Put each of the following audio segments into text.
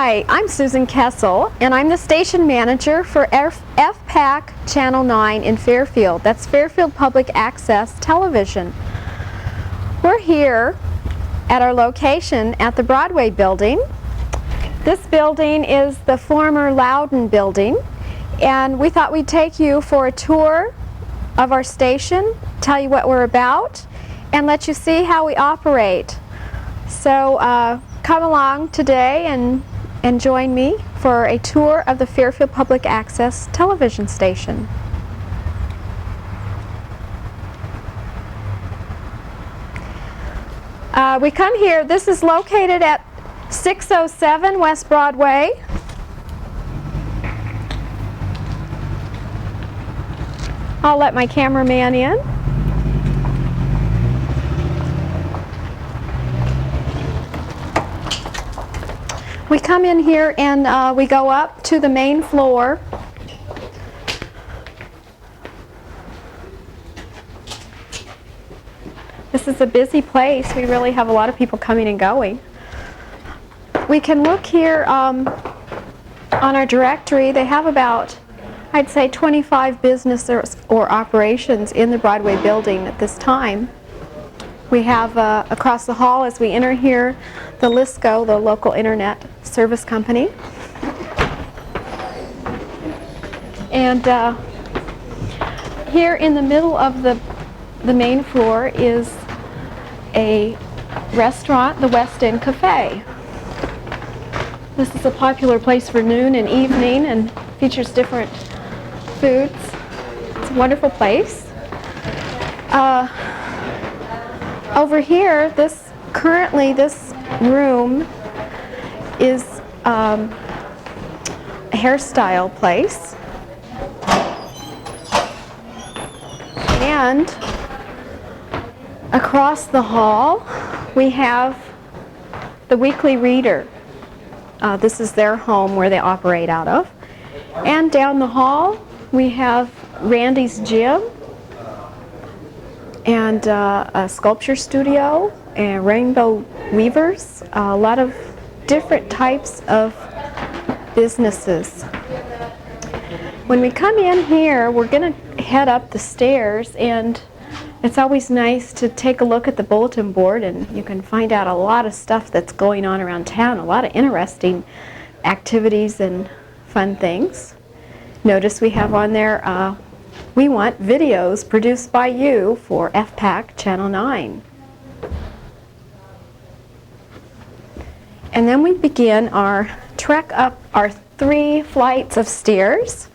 Hi, I'm Susan Kessel, and I'm the station manager for FPAC Channel 9 in Fairfield. That's Fairfield Public Access Television. We're here at our location at the Broadway Building. This building is the former Louden Building, and we thought we'd take you for a tour of our station, tell you what we're about, and let you see how we operate. So come along today and join me for a tour of the Fairfield Public Access Television station. We come here, this is located at 607 West Broadway. I'll let my cameraman in. We come in here and we go up to the main floor. This is a busy place. We really have a lot of people coming and going. We can look here on our directory. They have about, I'd say, 25 businesses or operations in the Broadway Building at this time. We have across the hall as we enter here the LISCO, the local internet service company. And here in the middle of the main floor is a restaurant, the West End Cafe. This is a popular place for noon and evening and features different foods. It's a wonderful place. Over here, currently this room is a hairstyle place, and across the hall we have the Weekly Reader. This is their home where they operate out of, and down the hall we have Randy's Gym and a sculpture studio and Rainbow Weavers, a lot of different types of businesses. When we come in here, we're going to head up the stairs, and it's always nice to take a look at the bulletin board, and you can find out a lot of stuff that's going on around town, a lot of interesting activities and fun things. Notice we have on there, we want videos produced by you for FPAC Channel 9. And then we begin our trek up our 3 flights of stairs.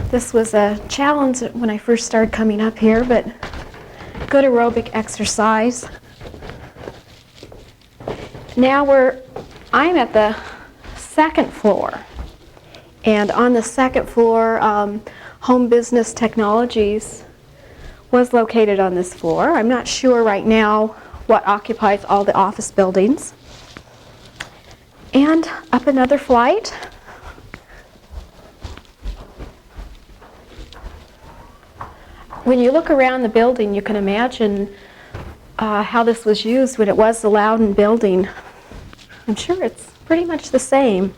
This was a challenge when I first started coming up here, but good aerobic exercise. Now I'm at the 2nd floor. And on the 2nd floor, Home Business Technologies was located on this floor. I'm not sure right now what occupies all the office buildings. And up another flight. When you look around the building, you can imagine how this was used when it was the Louden Building. I'm sure it's pretty much the same.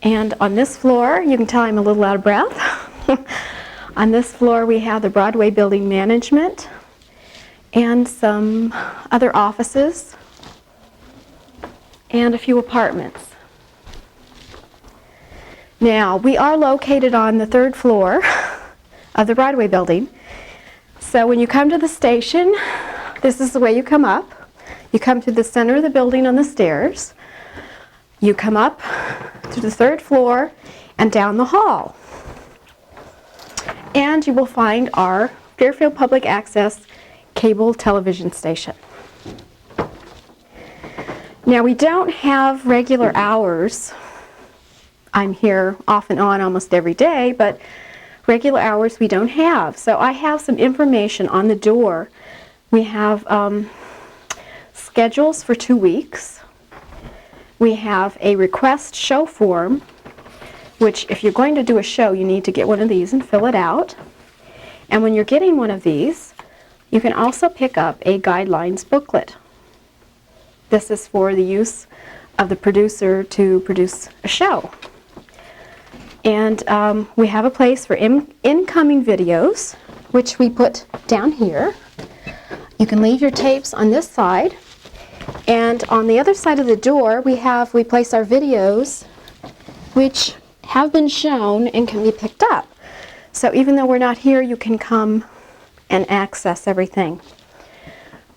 And on this floor, you can tell I'm a little out of breath. On this floor we have the Broadway Building Management and some other offices and a few apartments. Now, we are located on the 3rd floor of the Broadway Building. So when you come to the station, this is the way you come up. You come to the center of the building on the stairs. You come up to the 3rd floor and down the hall. And you will find our Fairfield Public Access cable television station. Now, we don't have regular hours. I'm here off and on almost every day, but regular hours we don't have. So I have some information on the door. We have schedules for 2 weeks. We have a request show form, which if you're going to do a show, you need to get one of these and fill it out. And when you're getting one of these, You can also pick up a guidelines booklet. This is for the use of the producer to produce a show. And we have a place for incoming videos, which we put down here. You can leave your tapes on this side. And on the other side of the door, we place our videos, which have been shown and can be picked up. So even though we're not here, you can come and access everything.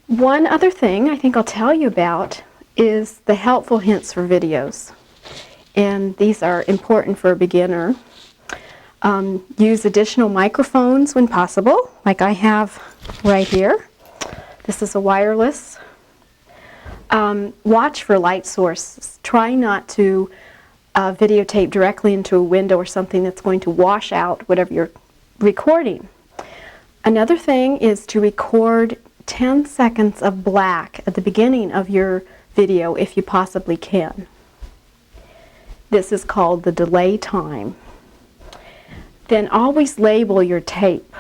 One other thing I think I'll tell you about is the helpful hints for videos. And these are important for a beginner. Use additional microphones when possible, like I have right here. This is a wireless. Watch for light sources. Try not to videotape directly into a window or something that's going to wash out whatever you're recording. Another thing is to record 10 seconds of black at the beginning of your video if you possibly can. This is called the delay time. Then always label your tape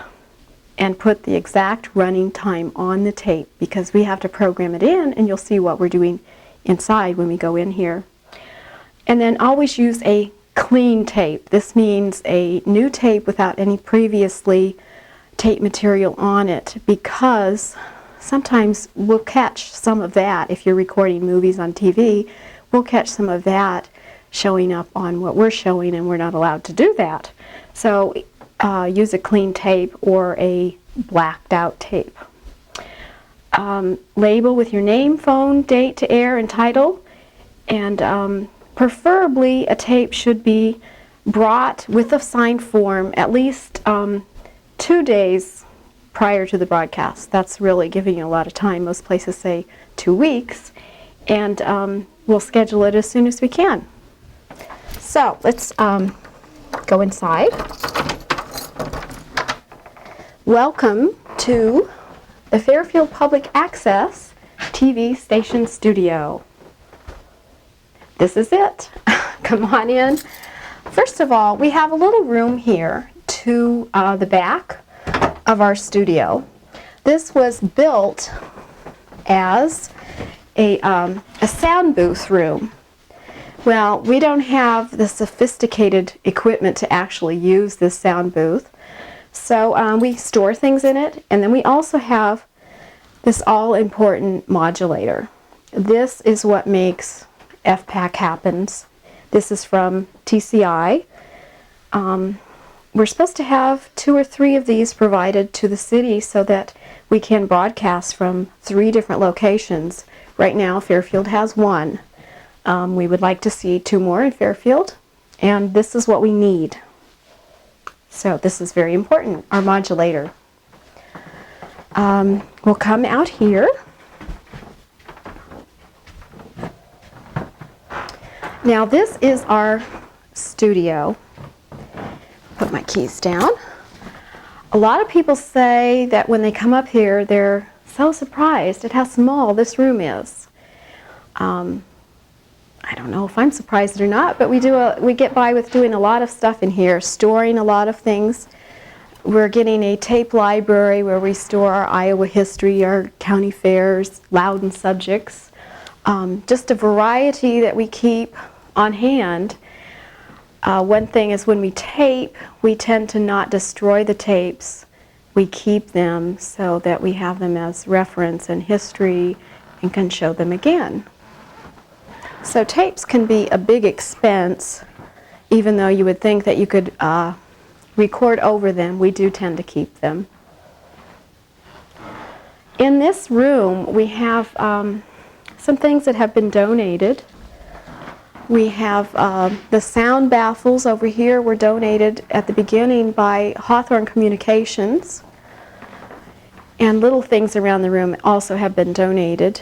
and put the exact running time on the tape, because we have to program it in, and you'll see what we're doing inside when we go in here. And then always use a clean tape. This means a new tape without any previously tape material on it, because sometimes we'll catch some of that. If you're recording movies on TV, we'll catch some of that showing up on what we're showing, and we're not allowed to do that. So use a clean tape or a blacked out tape. Label with your name, phone, date to air, and title. And preferably a tape should be brought with a signed form at least 2 days prior to the broadcast. That's really giving you a lot of time. Most places say 2 weeks, and we'll schedule it as soon as we can. So let's go inside. Welcome to the Fairfield Public Access TV station studio. This is it. Come on in. First of all, we have a little room here to the back of our studio. This was built as a sound booth room. Well, we don't have the sophisticated equipment to actually use this sound booth, so we store things in it, and then we also have this all-important modulator. This is what makes FPAC happens. This is from TCI. We're supposed to have 2 or 3 of these provided to the city so that we can broadcast from 3 different locations. Right now, Fairfield has 1. We would like to see 2 more in Fairfield, and this is what we need. So this is very important, our modulator. We'll come out here. Now this is our studio. Put my keys down. A lot of people say that when they come up here, they're so surprised at how small this room is. I don't know if I'm surprised or not, but we get by with doing a lot of stuff in here, storing a lot of things. We're getting a tape library where we store our Iowa history, our county fairs, Louden subjects, just a variety that we keep on hand. One thing is when we tape, we tend to not destroy the tapes. We keep them so that we have them as reference and history and can show them again. So tapes can be a big expense, even though you would think that you could record over them. We do tend to keep them. In this room, we have some things that have been donated. We have the sound baffles over here were donated at the beginning by Hawthorne Communications. And little things around the room also have been donated.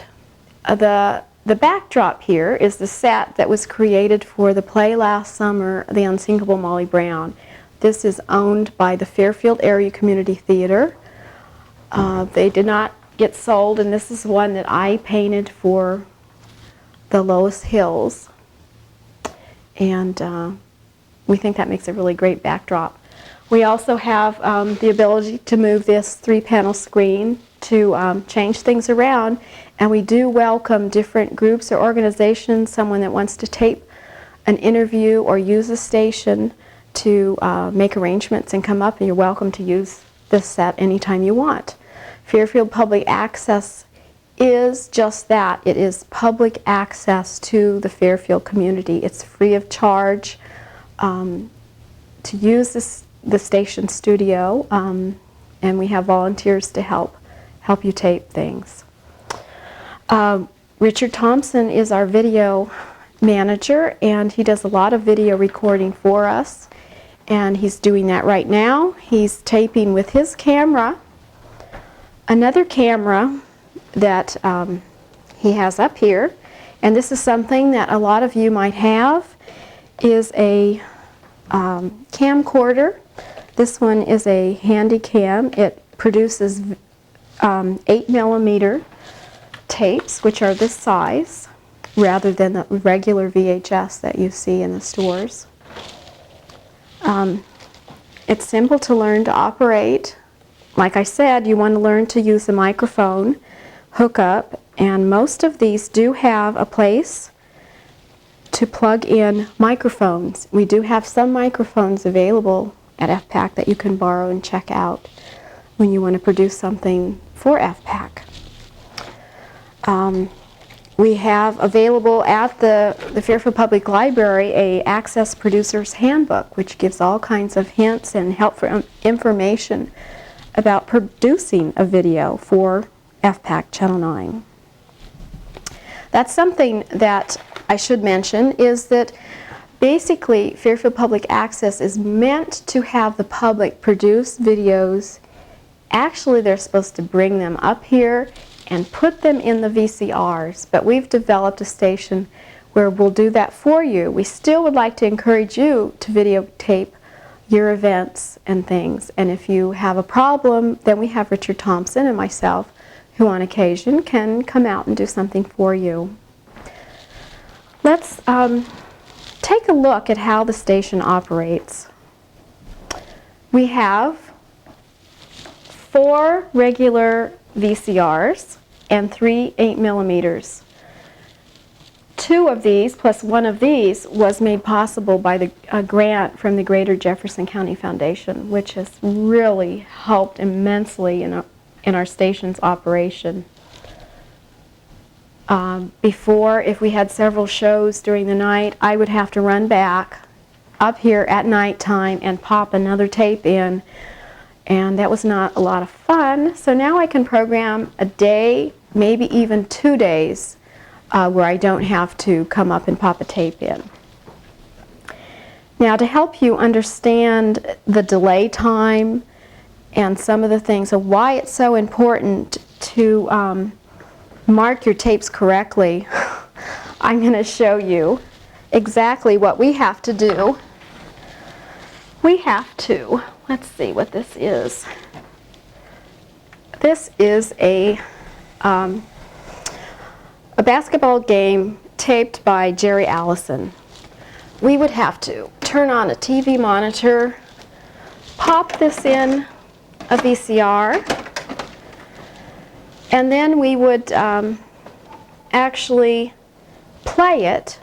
The backdrop here is the set that was created for the play last summer, The Unsinkable Molly Brown. This is owned by the Fairfield Area Community Theater. They did not get sold, and this is one that I painted for the Lois Hills. And we think that makes a really great backdrop. We also have the ability to move this 3-panel screen to change things around, and we do welcome different groups or organizations, someone that wants to tape an interview or use a station to make arrangements and come up, and you're welcome to use this set anytime you want. Fairfield Public Access is just that. It is public access to the Fairfield community. It's free of charge to use the station studio, and we have volunteers to help you tape things. Richard Thompson is our video manager, and he does a lot of video recording for us, and he's doing that right now. He's taping with his camera. Another camera that he has up here, and this is something that a lot of you might have, is a camcorder. This one is a Handycam. It produces 8mm tapes, which are this size, rather than the regular VHS that you see in the stores. It's simple to learn to operate. Like I said, you want to learn to use the microphone, hook up, and most of these do have a place to plug in microphones. We do have some microphones available at FPAC that you can borrow and check out when you want to produce something for FPAC. We have available at the Fairfield Public Library a Access Producer's Handbook, which gives all kinds of hints and helpful information about producing a video for FPAC Channel 9. That's something that I should mention, is that basically Fairfield Public Access is meant to have the public produce videos. Actually, they're supposed to bring them up here and put them in the VCRs, but we've developed a station where we'll do that for you. We still would like to encourage you to videotape your events and things, and if you have a problem, then we have Richard Thompson and myself who on occasion can come out and do something for you. Let's take a look at how the station operates. We have 4 regular VCRs and 3 8mm. 2 of these plus 1 of these was made possible by a grant from the Greater Jefferson County Foundation, which has really helped immensely in our station's operation. Before, if we had several shows during the night, I would have to run back up here at nighttime and pop another tape in, and that was not a lot of fun. So now I can program a day, maybe even 2 days, where I don't have to come up and pop a tape in. Now, to help you understand the delay time and some of the things of why it's so important to mark your tapes correctly, I'm going to show you exactly what we have to do. We have to, let's see what this is. This is a basketball game taped by Jerry Allison. We would have to turn on a TV monitor, pop this in a VCR, and then we would actually play it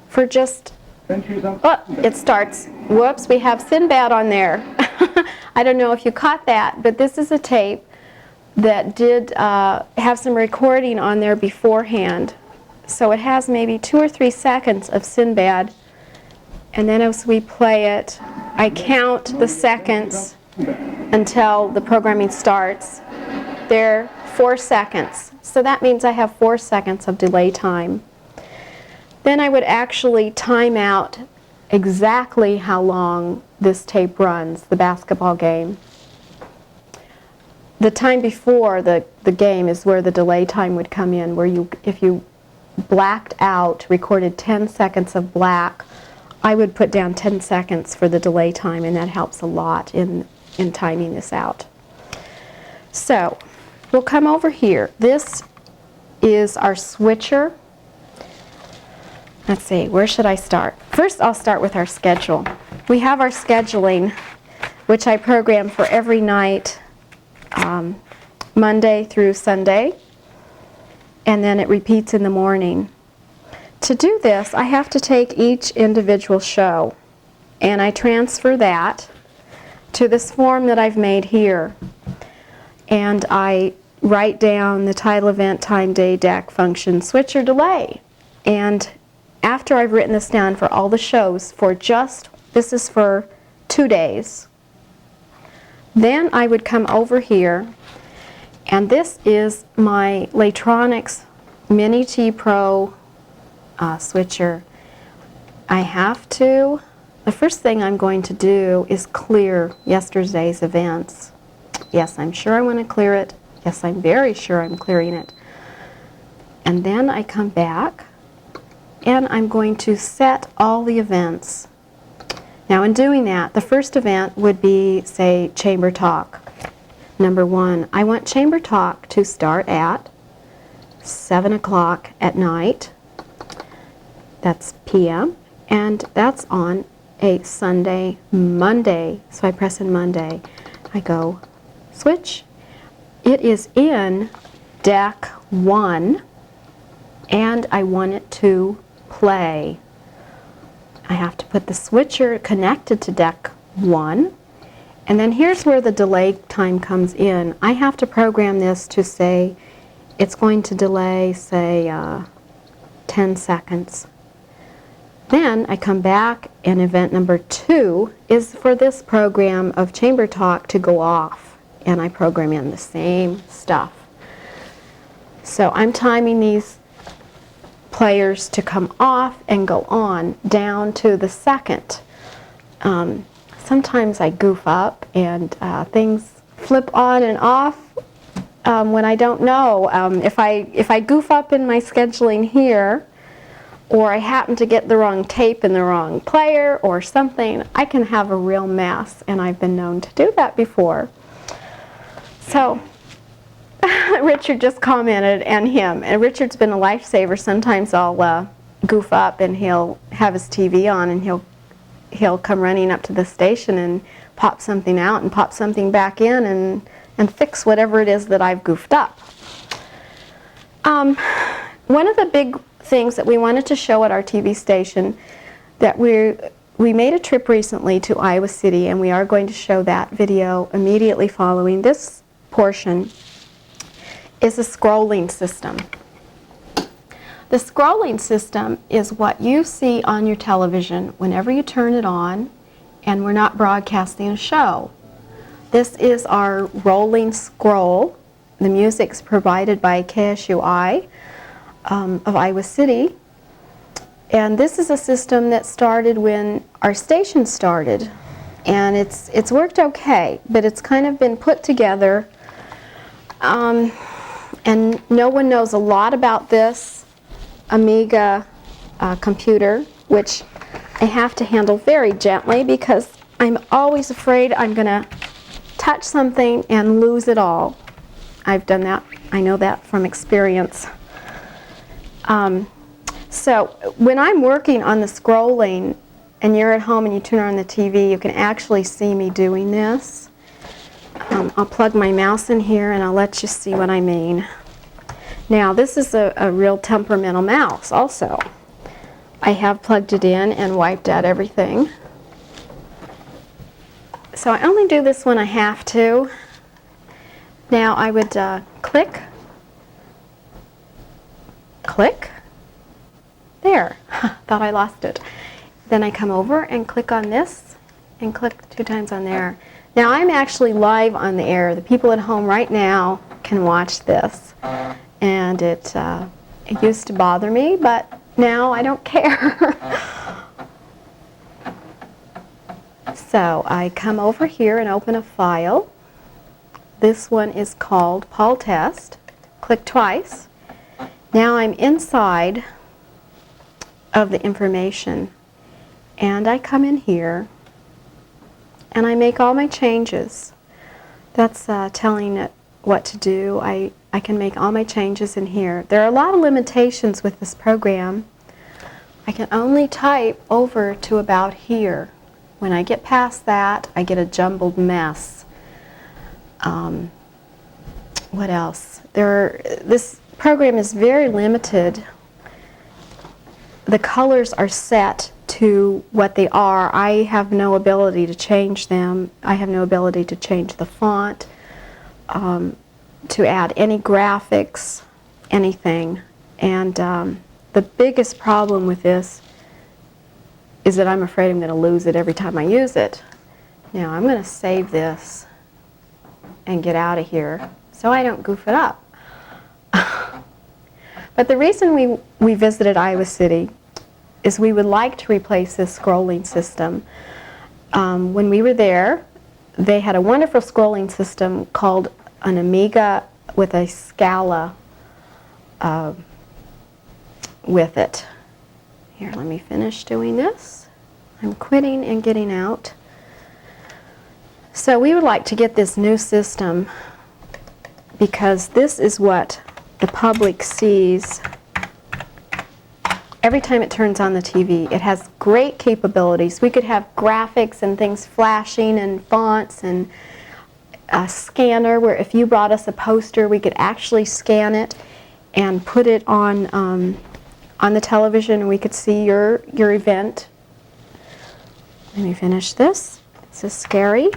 for just, oh, it starts. Whoops, we have Sinbad on there. I don't know if you caught that, but this is a tape that did have some recording on there beforehand. So it has maybe 2 or 3 seconds of Sinbad, and then as we play it, I count the seconds until the programming starts. They're 4 seconds. So that means I have 4 seconds of delay time. Then I would actually time out exactly how long this tape runs, the basketball game. The time before the game is where the delay time would come in, where if you blacked out, recorded 10 seconds of black, I would put down 10 seconds for the delay time, and that helps a lot in timing this out. So we'll come over here. This is our switcher. Let's see, where should I start? First, I'll start with our schedule. We have our scheduling which I program for every night, Monday through Sunday, and then it repeats in the morning. To do this, I have to take each individual show, and I transfer that to this form that I've made here. And I write down the title, event, time, day, DEC, function, switch, or delay. And after I've written this down for all the shows this is for 2 days, then I would come over here, and this is my Leightronix Mini T Pro switcher. The first thing I'm going to do is clear yesterday's events. Yes, I'm sure I want to clear it. Yes, I'm very sure I'm clearing it. And then I come back, and I'm going to set all the events. Now in doing that, the first event would be, say, chamber talk. Number 1, I want chamber talk to start at 7 o'clock at night. That's p.m. And that's on a Sunday, Monday. So I press in Monday. I go switch. It is in DEC 1, and I want it to play. I have to put the switcher connected to DEC 1, and then here's where the delay time comes in. I have to program this to say it's going to delay, say, 10 seconds. Then I come back, and event number 2 is for this program of chamber talk to go off, and I program in the same stuff. So I'm timing these players to come off and go on down to the second. Sometimes I goof up, and things flip on and off when I don't know. If I goof up in my scheduling here, or I happen to get the wrong tape in the wrong player or something, I can have a real mess, and I've been known to do that before. So Richard just commented, and Richard's been a lifesaver. Sometimes I'll goof up, and he'll have his TV on, and he'll come running up to the station and pop something out and pop something back in and fix whatever it is that I've goofed up. One of the big things that we wanted to show at our TV station, that we made a trip recently to Iowa City, and we are going to show that video immediately following this portion, is a scrolling system. The scrolling system is what you see on your television whenever you turn it on and we're not broadcasting a show. This is our rolling scroll. The music's provided by KSUI of Iowa City. And this is a system that started when our station started. And it's worked okay, but it's kind of been put together. And no one knows a lot about this Amiga computer, which I have to handle very gently because I'm always afraid I'm going to touch something and lose it all. I've done that. I know that from experience. So when I'm working on the scrolling and you're at home and you turn on the TV, you can actually see me doing this. I'll plug my mouse in here and I'll let you see what I mean. Now this is a real temperamental mouse also. I have plugged it in and wiped out everything. So I only do this when I have to. Now I would click, there, thought I lost it. Then I come over and click on this and click 2 times on there. Now I'm actually live on the air. The people at home right now can watch this. And it used to bother me, but now I don't care. So I come over here and open a file. This one is called Paul Test. Click twice. Now I'm inside of the information, and I come in here and I make all my changes. That's telling it what to do. I can make all my changes in here. There are a lot of limitations with this program. I can only type over to about here When I get past that, I get a jumbled mess. What else? This program is very limited. The colors are set to what they are. I have no ability to change them. I have no ability to change the font, to add any graphics, anything. And the biggest problem with this is that I'm afraid I'm going to lose it every time I use it. Now I'm going to save this and get out of here so I don't goof it up. But the reason we visited Iowa City is we would like to replace this scrolling system. When we were there, they had a wonderful scrolling system called an Amiga with a Scala with it. Here, let me finish doing this. I'm quitting and getting out. So we would like to get this new system because this is what the public sees every time it turns on the TV. It has great capabilities. We could have graphics and things flashing and fonts and a scanner where if you brought us a poster, we could actually scan it and put it on the television and we could see your event. Let me finish this. This is scary.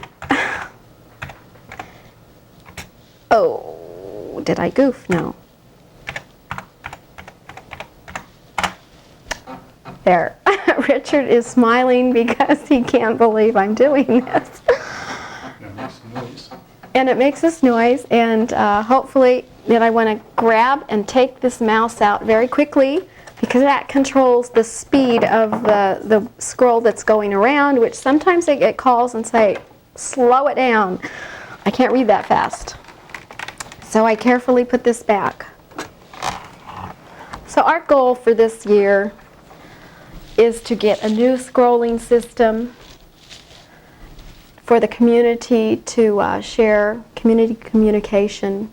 Oh, did I goof? No. There. Richard is smiling because he can't believe I'm doing this. And it makes this noise, and hopefully that I want to grab and take this mouse out very quickly because that controls the speed of the scroll that's going around, which sometimes it calls and say, slow it down. I can't read that fast. So I carefully put this back. So our goal for this year is to get a new scrolling system for the community to share community communication,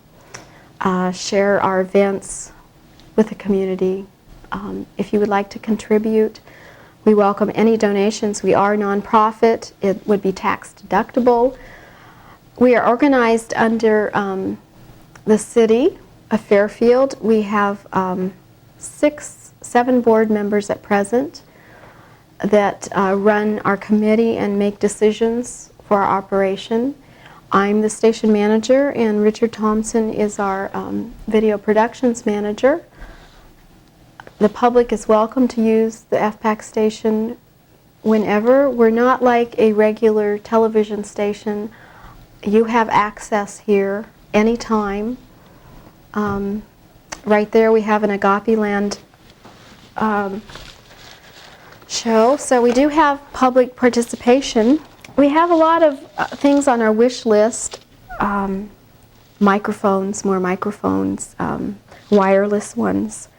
share our events with the community. If you would like to contribute, we welcome any donations. We are nonprofit. It would be tax deductible. We are organized under the city of Fairfield. We have 7 board members at present that run our committee and make decisions for our operation. I'm the station manager, and Richard Thompson is our video productions manager. The public is welcome to use the FPAC station whenever. We're not like a regular television station. You have access here anytime. Right there we have an Agape Land show. So we do have public participation. We have a lot of things on our wish list. Microphones, more microphones, wireless ones.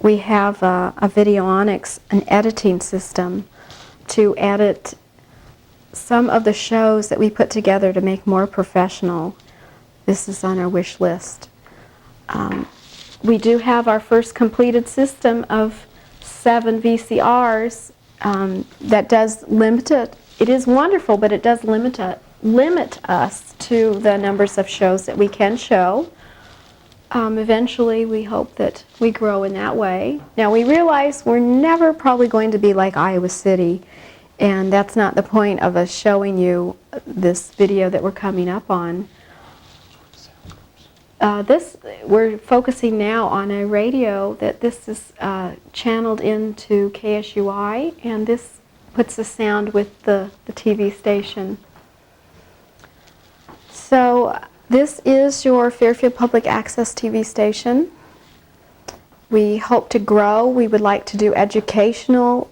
We have a Videonics, an editing system to edit some of the shows that we put together to make more professional. This is on our wish list. We do have our first completed system of 7 VCRs that does limit it. It is wonderful, but it does limit us to the numbers of shows that we can show. Eventually, we hope that we grow in that way. Now, we realize we're never probably going to be like Iowa City, and that's not the point of us showing you this video that we're coming up on. We're focusing now on a radio that this is channeled into KSUI, and this puts the sound with the TV station. So this is your Fairfield Public Access TV station. We hope to grow. We would like to do educational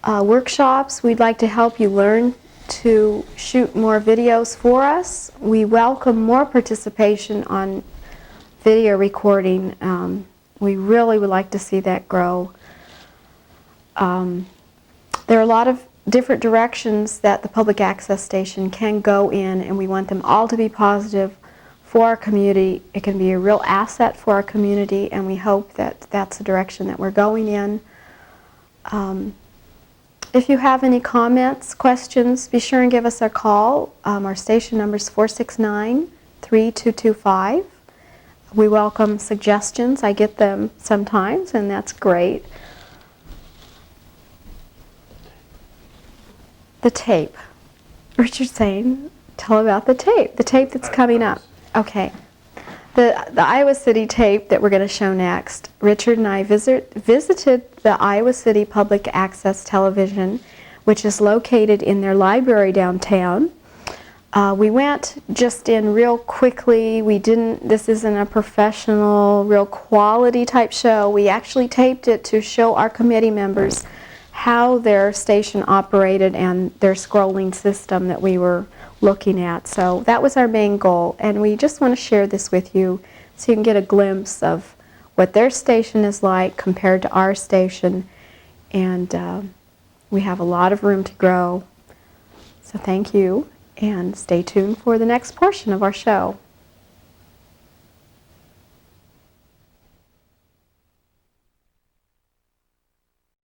workshops. We'd like to help you learn to shoot more videos for us. We welcome more participation on video recording. We really would like to see that grow. There are a lot of different directions that the public access station can go in, and we want them all to be positive for our community. It can be a real asset for our community, and we hope that that's the direction that we're going in. If you have any comments, questions, be sure and give us a call. Our station number is 469-3225. We welcome suggestions. I get them sometimes, and that's great. The tape. Richard's saying, tell about the tape that's coming up. Okay. The Iowa City tape that we're going to show next. Richard and I visited the Iowa City Public Access Television, which is located in their library downtown. We went just in real quickly. This isn't a professional, real quality type show. We actually taped it to show our committee members how their station operated and their scrolling system that we were looking at. So that was our main goal, and we just want to share this with you so you can get a glimpse of what their station is like compared to our station, and we have a lot of room to grow. So thank you, and stay tuned for the next portion of our show.